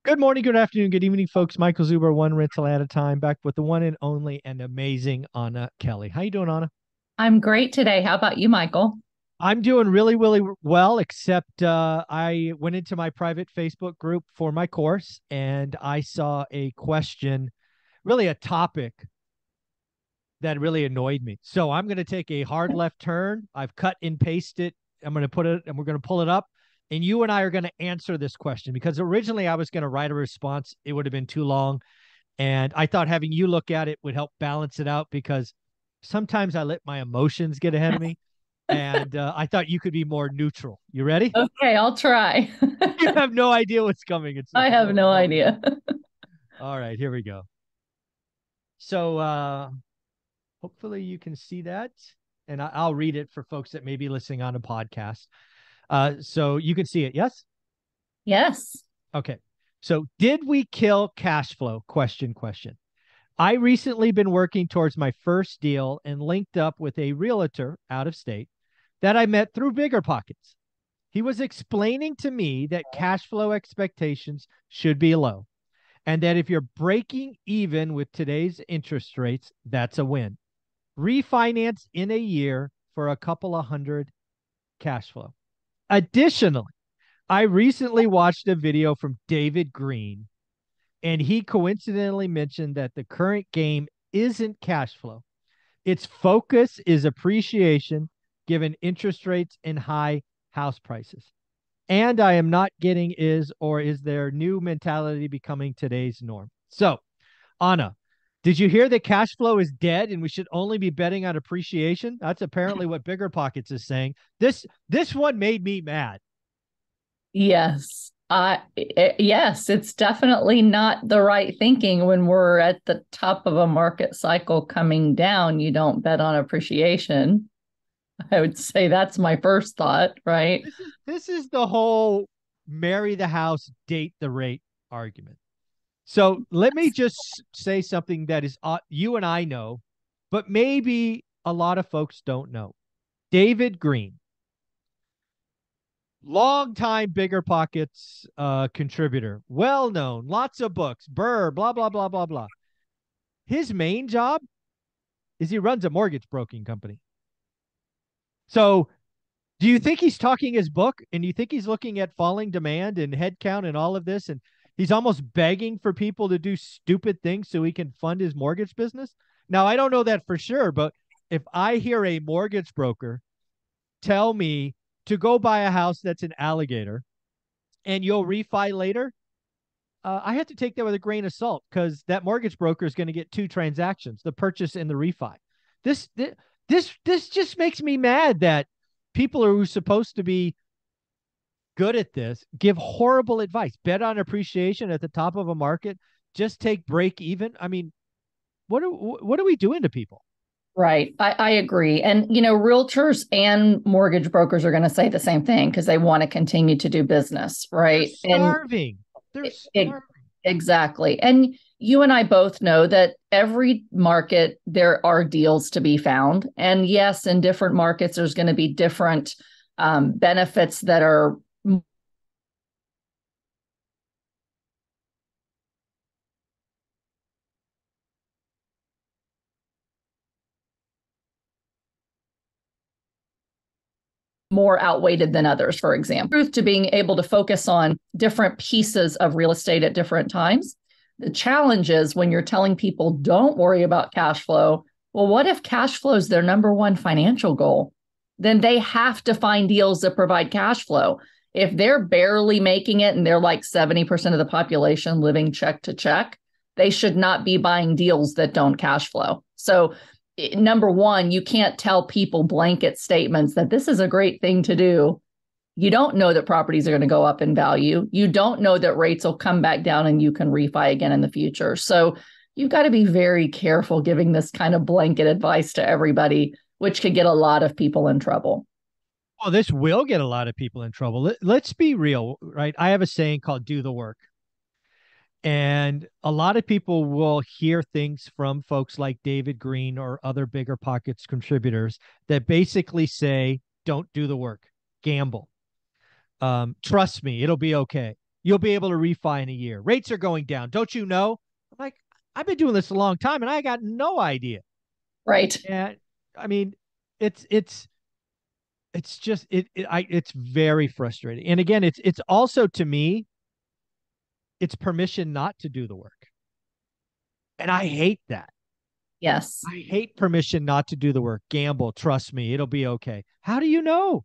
Good morning, good afternoon, good evening, folks. Michael Zuber, one rental at a time, back with the one and only and amazing Anna Kelly. How you doing, Anna? I'm great today. How about you, Michael? I'm doing really, really well, except I went into my private Facebook group for my course and I saw a question, really a topic that really annoyed me. So I'm going to take a hard left turn. I've cut and pasted. I'm going to put it and we're going to pull it up. And you and I are going to answer this question because originally I was going to write a response. It would have been too long. And I thought having you look at it would help balance it out because sometimes I let my emotions get ahead of me. And I thought you could be more neutral. You ready? Okay, I'll try. You have no idea what's coming. It's I have no idea. all right. Here we go. So hopefully you can see that. And I'll read it for folks that may be listening on a podcast. So you can see it. Yes. Yes. Okay. So did we kill cash flow? Question. I recently been working towards my first deal and linked up with a realtor out of state that I met through Bigger Pockets. He was explaining to me that cash flow expectations should be low and that if you're breaking even with today's interest rates, that's a win. Refinance in a year for a couple of hundred cash flow. Additionally, I recently watched a video from David Green, and he coincidentally mentioned that the current game isn't cash flow. Its focus is appreciation given interest rates and high house prices. And I am not getting is their new mentality becoming today's norm? So, Anna, did you hear that cash flow is dead and we should only be betting on appreciation? That's apparently what Bigger Pockets is saying. This one made me mad. Yes. Yes, it's definitely not the right thinking when we're at the top of a market cycle coming down. You don't bet on appreciation. I would say that's my first thought, right? This is the whole marry the house, date the rate argument. So let me just say something that is you and I know, but maybe a lot of folks don't know. David Green, longtime Bigger Pockets contributor, well known, lots of books, Burr, blah, blah, blah, blah, blah. His main job is he runs a mortgage broking company. So do you think he's talking his book and you think he's looking at falling demand and headcount and all of this? And he's almost begging for people to do stupid things so he can fund his mortgage business? Now, I don't know that for sure, but if I hear a mortgage broker tell me to go buy a house that's an alligator and you'll refi later, I have to take that with a grain of salt because that mortgage broker is going to get two transactions, the purchase and the refi. This, this just makes me mad that people who are supposed to be good at this give horrible advice. Bet on appreciation at the top of a market. Just take break even. I mean, what are we doing to people? Right. I agree. And, realtors and mortgage brokers are going to say the same thing because they want to continue to do business. They're Right. And starving. They're it, starving. exactly. And you and I both know that every market, there are deals to be found. And yes, in different markets, there's going to be different benefits that are more outweighted than others, for example. Truth to being able to focus on different pieces of real estate at different times. The challenge is when you're telling people don't worry about cash flow. Well, what if cash flow is their number one financial goal? Then they have to find deals that provide cash flow. If they're barely making it and they're like 70% of the population living check to check, they should not be buying deals that don't cash flow. So number one, you can't tell people blanket statements that this is a great thing to do. You don't know that properties are going to go up in value. You don't know that rates will come back down and you can refi again in the future. So you've got to be very careful giving this kind of blanket advice to everybody, which could get a lot of people in trouble. Well, this will get a lot of people in trouble. Let's be real, right? I have a saying called do the work. And a lot of people will hear things from folks like David Green or other Bigger Pockets contributors that basically say, don't do the work, gamble. Trust me, it'll be okay. you'll be able to refi in a year. Rates are going down. Don't you know? I'm like, I've been doing this a long time and I got no idea. Right. And I mean, it's just it's very frustrating. And again, it's also, to me, it's permission not to do the work. And I hate that. Yes. I hate permission not to do the work. Gamble, trust me, it'll be okay. How do you know?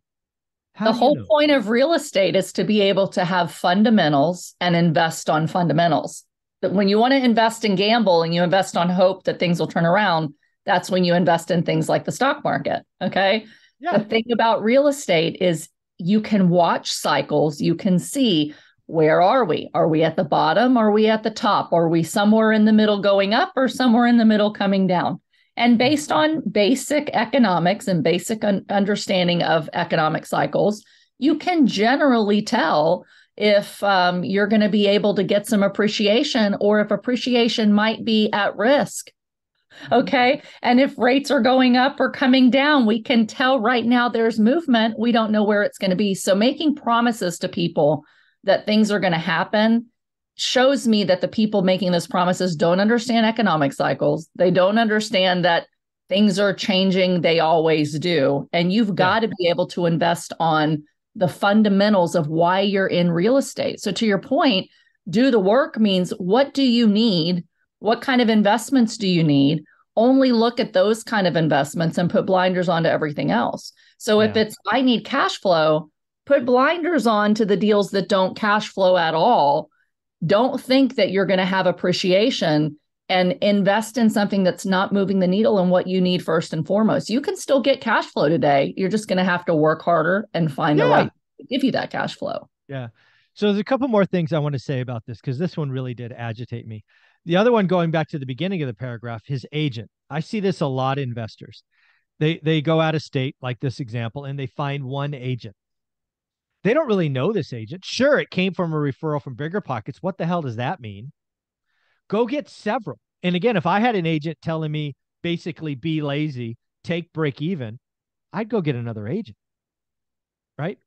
How The do you whole know? point of real estate is to be able to have fundamentals and invest on fundamentals. But when you want to invest in gamble and you invest on hope that things will turn around, that's when you invest in things like the stock market. Okay. Yeah. The thing about real estate is you can watch cycles. You can see, where are we? Are we at the bottom? Are we at the top? Are we somewhere in the middle going up or somewhere in the middle coming down? And based on basic economics and basic understanding of economic cycles, you can generally tell if you're going to be able to get some appreciation or if appreciation might be at risk. Okay. And if rates are going up or coming down, we can tell right now there's movement. We don't know where it's going to be. So making promises to people that things are going to happen shows me that the people making those promises don't understand economic cycles. They don't understand that things are changing. They always do. And you've got to be able to invest on the fundamentals of why you're in real estate. So to your point, do the work means, what do you need? What kind of investments do you need? Only look at those kind of investments and put blinders onto everything else. So if it's, I need cash flow, put blinders on to the deals that don't cash flow at all. Don't think that you're going to have appreciation, and invest in something that's not moving the needle and what you need first and foremost. You can still get cash flow today. You're just going to have to work harder and find the right to give you that cash flow. Yeah. So there's a couple more things I want to say about this, because this one really did agitate me. The other one, going back to the beginning of the paragraph, his agent. I see this a lot in investors. They go out of state, like this example, and they find one agent. They don't really know this agent. Sure, it came from a referral from Bigger Pockets. What the hell does that mean? Go get several. And again, if I had an agent telling me basically be lazy, take break even, I'd go get another agent, right?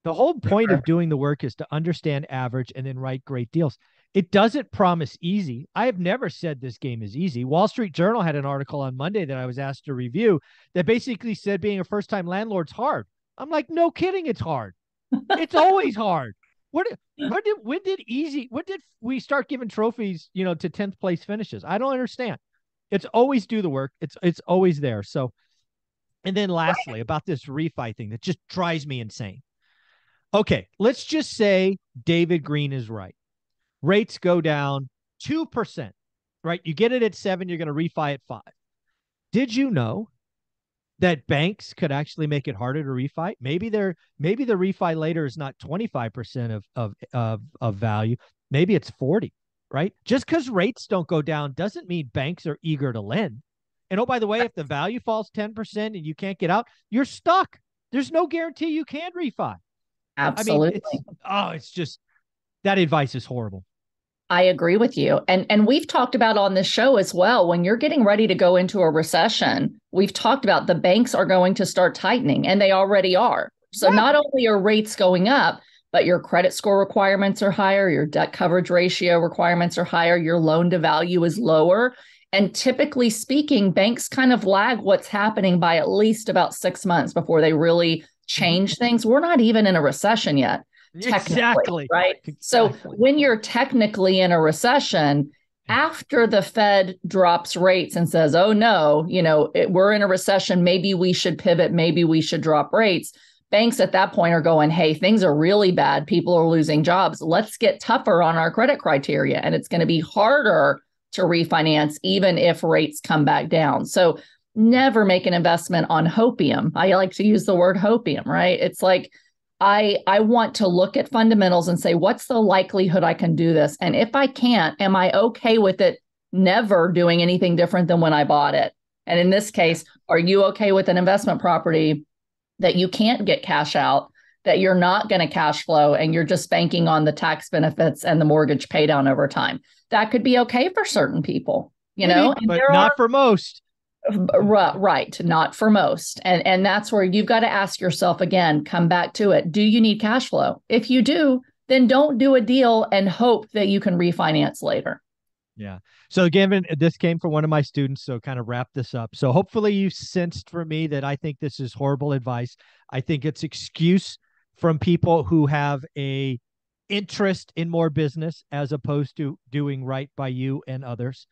The whole point of doing the work is to understand average and then write great deals. It doesn't promise easy. I have never said this game is easy. Wall Street Journal had an article on Monday that I was asked to review that basically said being a first-time landlord's hard. I'm like, no kidding, it's hard. It's always hard. When did we start giving trophies, to 10th place finishes? I don't understand. It's always do the work. It's always there. So, and then lastly, about this refi thing that just drives me insane. Okay, let's just say David Green is right. Rates go down 2%, right? You get it at 7, you're going to refi at 5. Did you know that banks could actually make it harder to refi? Maybe the refi later is not 25% of value. Maybe it's 40, right? Just because rates don't go down doesn't mean banks are eager to lend. And oh, by the way, if the value falls 10% and you can't get out, you're stuck. There's no guarantee you can refi. Absolutely. I mean, it's just, that advice is horrible. I agree with you. And we've talked about on this show as well, when you're getting ready to go into a recession, we've talked about the banks are going to start tightening, and they already are. So not only are rates going up, but your credit score requirements are higher, your debt coverage ratio requirements are higher, your loan to value is lower. And typically speaking, banks kind of lag what's happening by at least about 6 months before they really change things. We're not even in a recession yet. Exactly. Right. Exactly. So when you're technically in a recession, after the Fed drops rates and says, oh, no, we're in a recession, maybe we should pivot, maybe we should drop rates. Banks at that point are going, hey, things are really bad. People are losing jobs. Let's get tougher on our credit criteria. And it's going to be harder to refinance, even if rates come back down. So never make an investment on hopium. I like to use the word hopium, right? It's like, I want to look at fundamentals and say, what's the likelihood I can do this? And if I can't, am I okay with it never doing anything different than when I bought it? And in this case, are you okay with an investment property that you can't get cash out, that you're not going to cash flow, and you're just banking on the tax benefits and the mortgage pay down over time? That could be okay for certain people, but not for most. Right. Not for most. And that's where you've got to ask yourself again, come back to it. Do you need cash flow? If you do, then don't do a deal and hope that you can refinance later. Yeah. So again, this came from one of my students. So kind of wrap this up. So hopefully you sensed from me that I think this is horrible advice. I think it's excuse from people who have a interest in more business as opposed to doing right by you and others.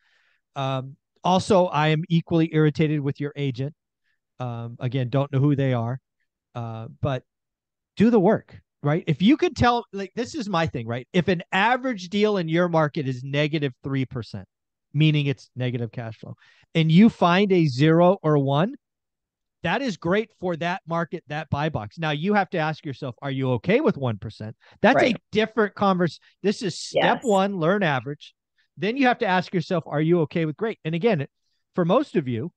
Also, I am equally irritated with your agent. Again, don't know who they are, but do the work, right? If you could tell, like, this is my thing, right? If an average deal in your market is negative 3%, meaning it's negative cash flow, and you find a 0 or 1, that is great for that market, that buy box. Now you have to ask yourself, are you okay with 1%? That's Right. a different conversation. This is step Yes. 1, learn average. Then you have to ask yourself, are you okay with great? And again, for most of you,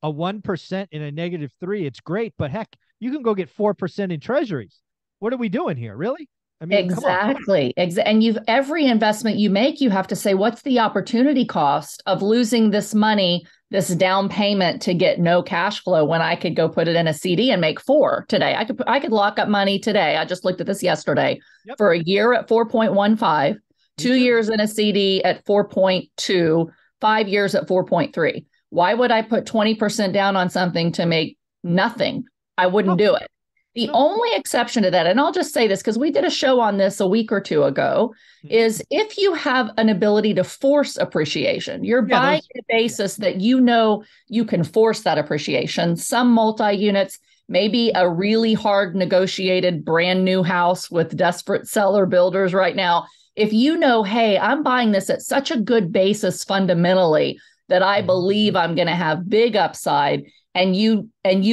a 1% in a negative 3, it's great, but heck, you can go get 4% in treasuries. What are we doing here? Really? I mean, come on. Exactly. And every investment you make, you have to say, what's the opportunity cost of losing this money, this down payment to get no cash flow when I could go put it in a CD and make 4 today? I could lock up money today. I just looked at this yesterday. Yep. For a year at 4.15, 2 years in a CD at 4.2, 5 years at 4.3. Why would I put 20% down on something to make nothing? I wouldn't do it. The only exception to that, and I'll just say this because we did a show on this a week or two ago, is if you have an ability to force appreciation, you're buying a basis that you know you can force that appreciation. Some multi-units, maybe a really hard negotiated brand new house with desperate seller builders right now. If you know, hey, I'm buying this at such a good basis fundamentally that I believe I'm going to have big upside, and you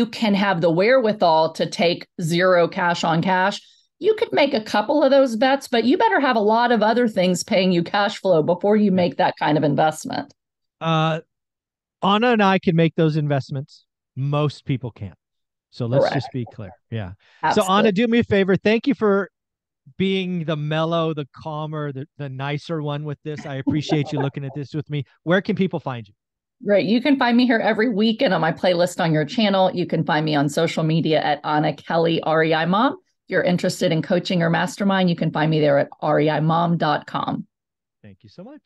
can have the wherewithal to take 0 cash on cash, you could make a couple of those bets, but you better have a lot of other things paying you cash flow before you make that kind of investment. Anna and I can make those investments. Most people can't. So let's just be clear. Yeah. Absolutely. So Anna, do me a favor. Thank you for being the mellow, the calmer, the nicer one with this. I appreciate you looking at this with me. Where can people find you? Great. You can find me here every weekend on my playlist on your channel. You can find me on social media at Anna Kelly REI Mom. If you're interested in coaching or mastermind, you can find me there at reimom.com. Thank you so much.